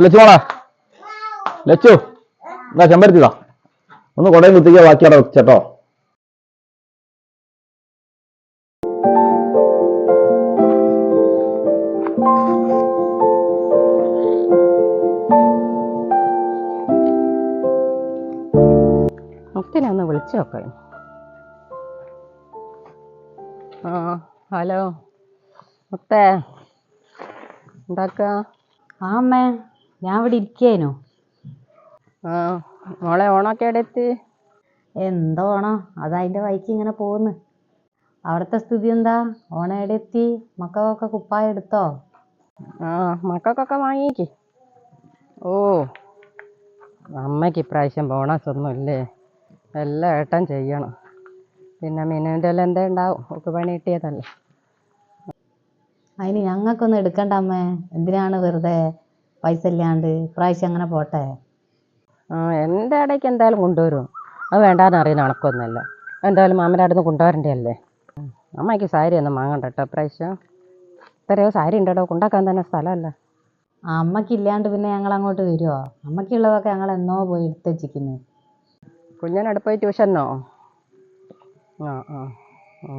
ലച്ചു മോളാ, ലച്ചു എന്നാ ചെമ്പരത്തിതാ, ഒന്ന് കൊടയും കുത്തിക്കുക, ബാക്കി അവിടെ വെച്ചോ. മുത്തിനെ ഒന്ന് വിളിച്ചു നോക്കാം. ആ ഹലോ മുത്തേ, എന്താക്ക? ആ അമ്മേ, ഞാൻ ഇവിടെ ഇരിക്കേനു. ആ മോളെ, ഓണൊക്കെ എവിടെ എത്തി? എന്തോ ഓണം, അതതിൻ്റെ വഴിക്ക് ഇങ്ങനെ പോകുന്നു. അവിടുത്തെ സ്ഥിതി എന്താ? ഓണം എവിടെ എത്തി? മക്കൾക്കൊക്കെ കുപ്പായം എടുത്തോ? ആ മക്കൾക്കൊക്കെ വാങ്ങിക്ക്. ഓ അമ്മയ്ക്ക് ഇപ്രാവശ്യം ബോണസ് ഒന്നും ഇല്ലേ, എല്ലാം ഏട്ടൻ ചെയ്യണം. പിന്നെ മിനുവിൻ്റെ എല്ലാം എന്തേ ഉണ്ടാവും, ഒക്കെ പണി കിട്ടിയതല്ലേ. അതിന് ഞങ്ങൾക്കൊന്നും എടുക്കണ്ട അമ്മേ, എന്തിനാണ് വെറുതെ പൈസ ഇല്ലാണ്ട്? ഇപ്രാവശ്യം അങ്ങനെ പോട്ടെ. ആ എൻ്റെ ഇടയ്ക്ക് എന്തായാലും കൊണ്ടുവരും, അത് വേണ്ടാന്ന് അറിയുന്ന കണക്കൊന്നുമല്ല. എന്തായാലും മാമൻ്റെ അടുത്ത് കൊണ്ടുവരണ്ടേ അല്ലേ. അമ്മയ്ക്ക് സാരി ഒന്നും വാങ്ങണ്ട കേട്ടോ ഇപ്രാവശ്യം. ഇത്രയോ സാരി ഉണ്ടോ, കൊണ്ടാക്കാൻ തന്നെ സ്ഥലമല്ല. ആ അമ്മയ്ക്കില്ലാണ്ട് പിന്നെ ഞങ്ങൾ അങ്ങോട്ട് വരുമോ? അമ്മയ്ക്കുള്ളതൊക്കെ ഞങ്ങൾ എന്നോ പോയി എടുത്ത് വെച്ചിരിക്കുന്നു. കുഞ്ഞിനടുത്ത് പോയി ട്യൂഷനോ? ആ ആ ആ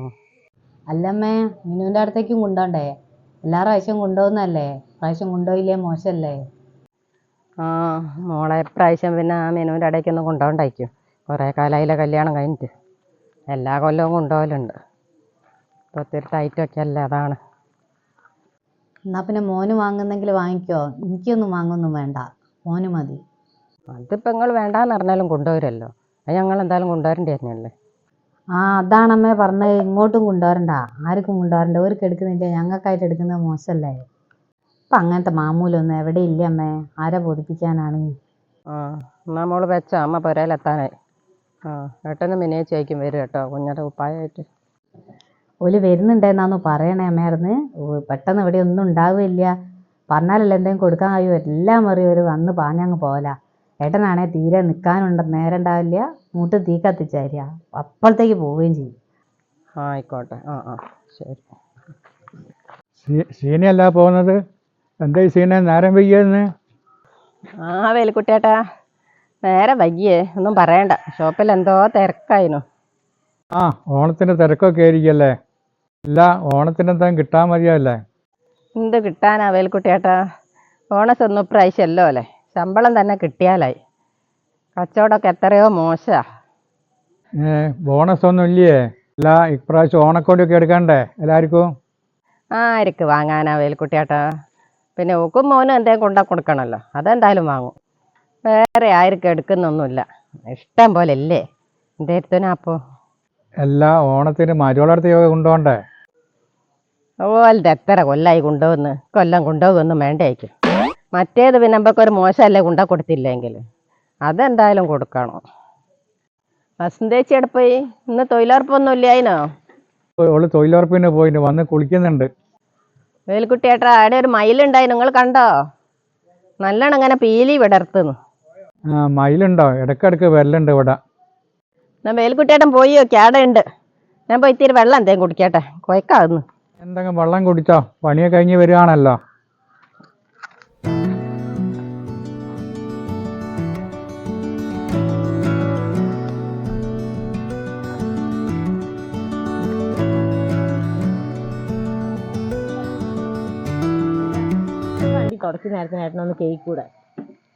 അല്ലമ്മേ, മിനുവിൻ്റെ അടുത്തേക്കും കൊണ്ടുപോണ്ടേ? എല്ലാ പ്രാവശ്യം കൊണ്ടുപോകുന്നതല്ലേ, പ്രാവശ്യം കൊണ്ടുപോയില്ലേ മോശമല്ലേ? ആ മോളെ, ഇപ്രാവശ്യം പിന്നെ ആ മിനുവിൻ്റെ ഇടയ്ക്കൊന്നും കൊണ്ടുപോകണ്ടായിരിക്കും. കുറേ കാലമായില്ലേ കല്യാണം കഴിഞ്ഞിട്ട്. എല്ലാ കൊല്ലവും കൊണ്ടുപോകലുണ്ട്. ഇപ്പോൾ ഒത്തിരി ടൈറ്റൊക്കെ അല്ലേ, അതാണ്. എന്നാൽ പിന്നെ മോന് വാങ്ങുന്നെങ്കിൽ വാങ്ങിക്കോ, എനിക്കൊന്നും വാങ്ങൊന്നും വേണ്ട, മോന് മതി. അതിപ്പോൾ നിങ്ങൾ വേണ്ടാന്ന് പറഞ്ഞാലും കൊണ്ടുവരുമല്ലോ, അത് ഞങ്ങൾ എന്തായാലും കൊണ്ടുവരേണ്ടി തന്നെയല്ലേ. ആ അതാണമ്മേ പറഞ്ഞത്, ഇങ്ങോട്ടും കൊണ്ടുവരണ്ട, ആർക്കും കൊണ്ടുവരണ്ട. അവർക്ക് എടുക്കുന്നില്ല, ഞങ്ങൾക്കായിട്ട് എടുക്കുന്നത് മോശമല്ലേ? അപ്പം അങ്ങനത്തെ മാമൂലൊന്നും എവിടെ ഇല്ല അമ്മേ, ആരെ ബോധിപ്പിക്കാനാണ്? ആ എന്നാൽ മോള് വെച്ചോ, അമ്മ പുരയിലെത്താനായി. ആ ഏട്ടനും മിനിയേച്ചേക്കും വരും കേട്ടോ, കുഞ്ഞിൻ്റെ കുപ്പായമായിട്ട്. ഓല് വരുന്നുണ്ടെന്നാന്ന് പറയണേ അമ്മേർന്ന്. പെട്ടെന്ന് ഇവിടെ ഒന്നും ഉണ്ടാവുകയില്ല, പറഞ്ഞാലല്ലേ എന്തെങ്കിലും കൊടുക്കാൻ കഴിയുമോ? എല്ലാം അറിയും, ഒരു വന്ന് പാഞ്ഞങ്ങ് പോകല. ഏട്ടനാണേ തീരെ നിൽക്കാനുണ്ട്, നേരം ഉണ്ടാവില്ല, മൂട്ട് തീ കത്തിച്ചാരിക, അപ്പോഴത്തേക്ക് പോവുകയും ചെയ്യും. ആ ആയിക്കോട്ടെ. ആ ആ ശരി. സീനയല്ല പോകുന്നത്? എന്താ ഈ സീന നേരം വൈകിയെന്ന്? ആ വേലിക്കുട്ടിയേട്ടാ, നേരെ വൈകിയേ, ഒന്നും പറയണ്ട, ഷോപ്പിൽ എന്തോ തിരക്കായിരുന്നു. ആ ഓണത്തിൻ്റെ തിരക്കൊക്കെ ആയിരിക്കല്ലേ. അല്ല, ഓണത്തിന് എന്താ കിട്ടാൻ മതിയല്ലേ? എന്ത് കിട്ടാനാ വേലിക്കുട്ടിയേട്ടാ, ബോണസ് ഒന്നും ഇപ്രാവശ്യമല്ലോ അല്ലേ, ശമ്പളം തന്നെ കിട്ടിയാലായി. കച്ചവടമൊക്കെ എത്രയോ മോശമാണ്. ബോണസ് ഒന്നും ഇല്ലേ? അല്ല, ഇപ്രാവശ്യം ഓണക്കോടിയൊക്കെ എടുക്കണ്ടേ എല്ലാവർക്കും? ആർക്ക് വാങ്ങാനാ വേലിക്കുട്ടിയേട്ടാ, പിന്നെ ഓക്കും മോനും എന്തെങ്കിലും കൊണ്ടാ കൊടുക്കണമല്ലോ, അതെന്തായാലും വാങ്ങും. വേറെ ആർക്കും എടുക്കുന്നൊന്നുമില്ല, ഇഷ്ടം പോലെ അല്ലേ എൻ്റെ അടുത്തനാ. അപ്പോൾ എല്ലാ ഓണത്തിന് മരുവളർത്തി കൊണ്ടുപോകണ്ടേ? ഓലത് എത്ര കൊല്ലമായി കൊണ്ടുപോകുന്നു, കൊല്ലം കൊണ്ടുപോകുമൊന്നും വേണ്ടേക്കും. മറ്റേത് പിന്നെ നമുക്കൊരു മോശമല്ലേ കൊണ്ടാ കൊടുത്തില്ലെങ്കിൽ, അതെന്തായാലും കൊടുക്കണം. വസന്തേച്ചി എവിടെ പോയി? ഇന്ന് തൊഴിലുറപ്പൊന്നും ഇല്ലായിനോ? ഓള് തൊഴിലുറപ്പിന് പോയിട്ട് വന്ന് കുളിക്കുന്നുണ്ട്. വേലിക്കുട്ടിയേട്ടാ, അവിടെ ഒരു മയിലുണ്ടായി, നിങ്ങൾ കണ്ടോ? നല്ലോണം അങ്ങനെ പീലി വിടർത്തുന്നു. ആ മയിലുണ്ടോ? ഇടയ്ക്കിടയ്ക്ക് വരലുണ്ട് ഇവിടെ. ഞാൻ വേലിക്കുട്ടിയേട്ടൻ പോയി നോക്കി, അവിടെ ഉണ്ട്. ഞാൻ പോയി ഇത്തിരി വെള്ളം എന്തേലും കുടിക്കട്ടെ, കൊയക്കാവുന്നു. എന്തെങ്കിലും വെള്ളം കുടിച്ചോ, പണിയൊക്കെ കഴിഞ്ഞ് വരികയാണല്ലോ. വണ്ടി കുറച്ച് നേരത്തിനായിട്ടൊന്ന് കേൾക്കൂടെ?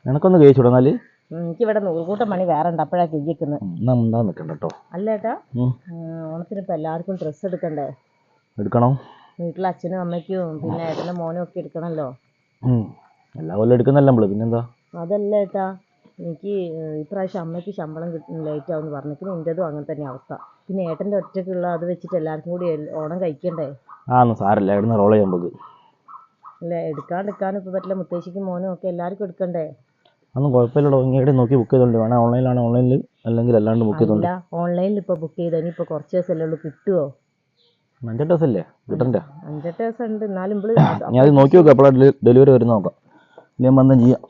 നിനക്കൊന്ന് കഴിച്ചുവിടാ എന്നാല്. എനിക്കിവിടെ നൂറുകൂട്ടം പണി വേറെ ഉണ്ട്, അപ്പോഴാണ് കേൾക്കുന്നത്. എന്നാ ഉണ്ടാ നിൽക്കണ്ട കേട്ടോ. അല്ല ഏട്ടാ, ഓണത്തിന് ഇപ്പം എല്ലാവർക്കും ഡ്രസ്സ് എടുക്കണ്ടേ? എടുക്കണോ? വീട്ടിൽ അച്ഛനും അമ്മയ്ക്കും പിന്നെ ഏട്ടൻ്റെ മോനും ഒക്കെ എടുക്കണമല്ലോ. എല്ലാ കൊല്ലം എടുക്കുന്നല്ല നമ്മള്, പിന്നെന്താ? അതല്ല ഏട്ടാ, എനിക്ക് ഇപ്രാവശ്യം അമ്മയ്ക്ക് ശമ്പളം ലേറ്റ് ആവുമെന്ന് പറഞ്ഞിട്ട് എൻ്റെതും അങ്ങനെ തന്നെ അവസ്ഥ. പിന്നെ ഏട്ടൻ്റെ ഒറ്റയ്ക്കുള്ള അത് വെച്ചിട്ട് എല്ലാവർക്കും കൂടി ഓണം കഴിക്കണ്ടേ? ഒന്നും സാരല്ല, ഇവിടുന്ന് റോൾ ചെയ്യാൻ നമുക്ക്. അല്ല, എടുക്കാണ്ടിരിക്കാനും ഇപ്പോൾ പറ്റില്ല, മുത്തശ്ശിക്കും മോനും ഒക്കെ എല്ലാവർക്കും എടുക്കണ്ടേ? അതൊന്നും കുഴപ്പമില്ലടോ, ഇങ്ങോട്ട് നോക്കി ബുക്ക് ചെയ്തോണ്ട് വേണം. ഓൺലൈനിലാണ് ഓൺലൈനിൽ, അല്ലെങ്കിൽ അല്ലാണ്ട് ബുക്ക് ചെയ്തോണ്ട്. അല്ല, ഓൺലൈനിൽ ഇപ്പോൾ ബുക്ക് ചെയ്തോ, ഇനിയിപ്പോൾ കുറച്ച് ദിവസമല്ലേ ഉള്ളൂ, കിട്ടുമോ? 5 ദിവസമല്ലേ കിട്ടണ്ടേ? 5-8 ദിവസം ഉണ്ട്, എന്നാലും ഞാൻ അത് നോക്കി നോക്കാം, എപ്പോഴാണ് ഡെലിവറി വരുന്ന നോക്കാം. ഞാൻ വന്നാൽ ചെയ്യാം.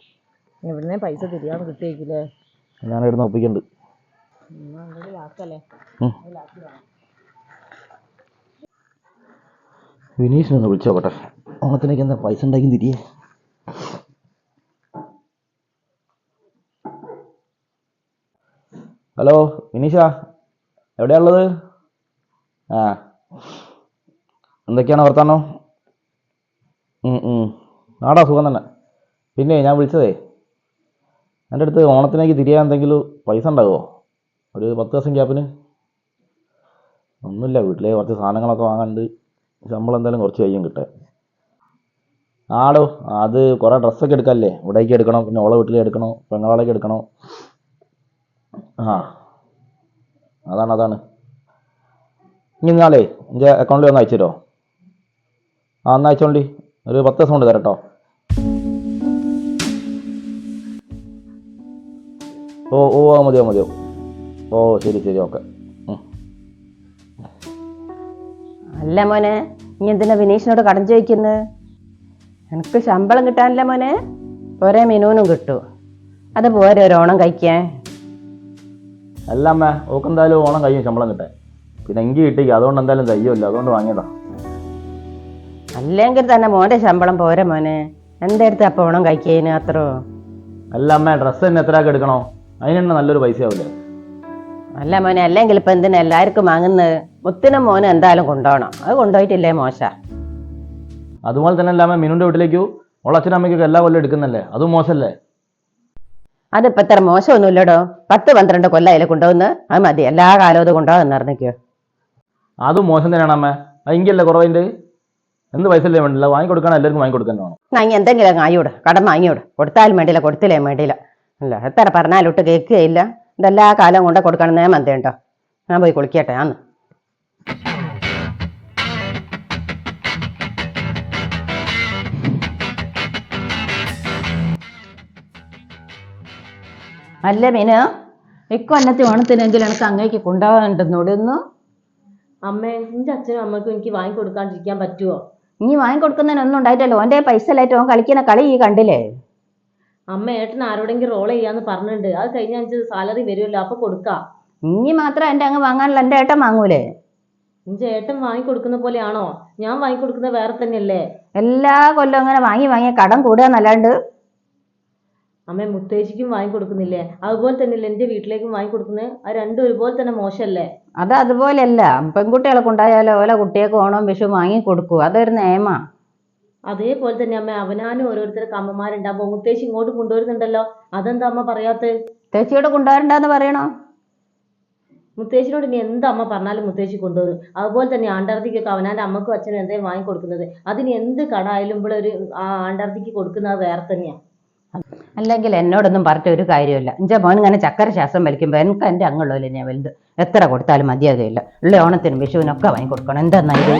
എവിടുന്നേ പൈസ തിരിയാൻ കിട്ടിയേക്കില്ലേ? ഞാൻ ഇവിടുന്ന് ഒപ്പിക്കുന്നുണ്ട്. വിനീഷിനൊന്ന് വിളിച്ചു നോക്കട്ടെ, ഓണത്തിനേക്ക് എന്താ പൈസ ഉണ്ടാക്കി തിരിയേ. ഹലോ വിനീഷ, എവിടെയാ ഉള്ളത്? ആ, എന്തൊക്കെയാണ് വർത്താനം? ആടാ സുഖം തന്നെ. പിന്നെ ഞാൻ വിളിച്ചതേ, എൻ്റെ അടുത്ത് ഓണത്തിനേക്ക് തിരിയാൻ എന്തെങ്കിലും പൈസ ഉണ്ടാകുമോ? ഒരു 10 ദിവസം ഗ്യാപ്പിന്. ഒന്നുമില്ല, വീട്ടിലെ കുറച്ച് സാധനങ്ങളൊക്കെ വാങ്ങാണ്ട്, ശമ്പളം എന്തായാലും കുറച്ച് കഴിയും കിട്ടാൻ. ആടോ, അത് കുറേ ഡ്രസ്സൊക്കെ എടുക്കാമല്ലേ, ഇവിടേക്ക് എടുക്കണം, പിന്നെ ഓളെ വീട്ടിലേക്ക് എടുക്കണം, പെങ്ങളാളേക്ക് എടുക്കണം. ആ, അതാണ്. ഇനി നാളെ എൻ്റെ അക്കൗണ്ടിൽ ഒന്ന് അയച്ചു തരുമോ? ആ, എന്നാൽ അയച്ചോണ്ടി, ഒരു 10 ദിവസം കൊണ്ട് തരാം കേട്ടോ. ഓ മതിയോ. ഓ ശരി, ഓക്കെ. അല്ല മോനെ, നീ എന്തിനാ വിനീഷിനോട് കടം ചോദിക്കുന്നത്? എനിക്ക് ശമ്പളം കിട്ടാനില്ല മോനെ, ഒരേ മിനുവിനും കിട്ടൂ. അത് പോരെ ഒരു ഓണം കഴിക്കാൻ. അല്ല അമ്മ, ഓക്ക് എന്തായാലും ഓണം കഴിയും ശമ്പളം കിട്ടാൻ. പിന്നെ എങ്കിൽ കിട്ടിക്കുക, അതുകൊണ്ട് എന്തായാലും കഴിയുമല്ലോ, അതുകൊണ്ട് വാങ്ങിയതാ. അല്ലെങ്കിൽ തന്നെ മോന്റെ ശമ്പളം പോരെ മോനെ, എൻ്റെ അടുത്ത് അപ്പം ഓണം കഴിക്കുന്നതിന് അത്രോ? അല്ല അമ്മ, ഡ്രസ്സ് തന്നെ എത്രയൊക്കെ എടുക്കണോ? അതിനെന്നെ നല്ലൊരു പൈസ ആവില്ലേ? അല്ല മോനെ, അല്ലെങ്കിൽ ഇപ്പം എന്തിനാ എല്ലാവർക്കും വാങ്ങുന്നത്? മുത്തിനും മോനും എന്തായാലും കൊണ്ടുപോകണം, അത് കൊണ്ടുപോയിട്ടില്ലേ മോശ. അതുപോലെ തന്നെ അല്ല അമ്മ, മിനുവിൻ്റെ വീട്ടിലേക്കു ഓളെ അച്ഛനും അമ്മയ്ക്കൊക്കെ എല്ലാ കൊല്ലം എടുക്കുന്നല്ലേ, അതും മോശമല്ലേ? അതിപ്പോൾ ഇത്ര മോശമൊന്നുമില്ലടോ, 10-12 കൊല്ലം അതിൽ കൊണ്ടുപോകുന്നത്, അത് മതി, എല്ലാ കാലവും അത് കൊണ്ടുപോകാൻ അറിഞ്ഞിക്കോ. അതും മോശം തന്നെയാണ് അമ്മ. അത് എങ്കിലല്ലേ കുറവിൻ്റെ എന്ത് പൈസ അല്ലേ വേണ്ടില്ല, വാങ്ങിക്കൊടുക്കണം, എല്ലാവർക്കും വാങ്ങിക്കൊടുക്കാൻ വേണം. ഞാൻ എന്തെങ്കിലും വാങ്ങിയോട്, കടം വാങ്ങിയോട്, കൊടുത്താലും വേണ്ടിയില്ല, കൊടുത്തില്ലേയും വേണ്ടിയില്ല. അല്ല എത്ര പറഞ്ഞാലോട്ട് കേൾക്കുകയില്ല. ഇതെല്ലാ കാലം കൊണ്ട് കൊടുക്കണം നിയമം എന്തേണ്ടോ? ഞാൻ പോയി കുളിക്കട്ടെ. ആന്ന് അല്ല മീന്, ഇക്കൊല്ലത്തെ ഓണത്തിനെങ്കിലും എനിക്ക് അങ്ങേക്ക് കൊണ്ടുപോകാനുണ്ടെന്നോടൊന്നു. അമ്മേ, എൻ്റെ അച്ഛനും അമ്മയ്ക്കും എനിക്ക് വാങ്ങിക്കൊടുക്കാണ്ടിരിക്കാൻ പറ്റുമോ? ഇനി വാങ്ങിക്കൊടുക്കുന്നതിനൊന്നും ഉണ്ടായിട്ടല്ലോ, ഓൻ്റെ പൈസ അല്ലായിട്ട് ഓൻ കളിക്കുന്ന കളി ഈ കണ്ടില്ലേ? അമ്മ, ഏട്ടൻ ആരോടെങ്കിലും റോൾ ചെയ്യാന്ന് പറഞ്ഞിട്ടുണ്ട്. അത് കഴിഞ്ഞ 5 സാലറി വരുമല്ലോ, അപ്പൊ കൊടുക്കാം. ഇനി മാത്രം എൻ്റെ അങ്ങ് വാങ്ങാനുള്ള എൻ്റെ ഏട്ടൻ വാങ്ങൂലേ? എൻ്റെ ഏട്ടൻ വാങ്ങിക്കൊടുക്കുന്ന പോലെയാണോ? ഞാൻ വാങ്ങിക്കൊടുക്കുന്നത് വേറെ തന്നെയല്ലേ? എല്ലാ കൊല്ലം അങ്ങനെ വാങ്ങി കടം കൂടുക എന്നല്ലാണ്ട്. അമ്മ, മുത്തേച്ചിക്കും വാങ്ങിക്കൊടുക്കുന്നില്ലേ? അതുപോലെ തന്നെയല്ലേ എൻ്റെ വീട്ടിലേക്കും വാങ്ങിക്കൊടുക്കുന്നത്? അത് രണ്ടും ഒരുപോലെ തന്നെ മോശമല്ലേ? അത് അതുപോലെയല്ല, പെൺകുട്ടികളെ കൊണ്ടായാലോ ഓല കുട്ടികൾക്ക് ഓണം വിഷു വാങ്ങി കൊടുക്കൂ, അതൊരു നിയമ. അതേപോലെ തന്നെ അമ്മ, അവനാനും ഓരോരുത്തർക്ക് അമ്മമാരുണ്ടാകുമ്പോൾ മുത്തേച്ചി ഇങ്ങോട്ട് കൊണ്ടുവരുന്നുണ്ടല്ലോ, അതെന്താ അമ്മ പറയാത്ത? ചേച്ചിയോട് കൊണ്ടുവരണ്ടെന്ന് പറയണോ? മുത്തേച്ചിനോട് ഇനി എന്താ അമ്മ പറഞ്ഞാലും മുത്തേച്ചി കൊണ്ടുവരും. അതുപോലെ തന്നെ ആണ്ടാർത്തിക്കൊക്കെ അവനാൻ്റെ അമ്മക്കും അച്ഛനും എന്തെങ്കിലും വാങ്ങിക്കൊടുക്കുന്നത്, അതിന് എന്ത് കടായാലും ഇവിടെ ഒരു ആണ്ടാർത്തിക്ക് കൊടുക്കുന്നത് വേറെ തന്നെയാണ്. അല്ലെങ്കിൽ എന്നോടൊന്നും പറഞ്ഞ ഒരു കാര്യമില്ല. എൻ്റെ മോൻ ഇങ്ങനെ ചക്കര ശ്വാസം വലിക്കുമ്പോൾ എനിക്ക് എൻ്റെ അങ്ങുള്ളൂല്ലേ ഞാൻ വലുത്. എത്ര കൊടുത്താലും മതിയാകുകയില്ല. ഉള്ള ഓണത്തിനും വിഷുവിനൊക്കെ വാങ്ങിക്കൊടുക്കണം. എന്താ ഇത്?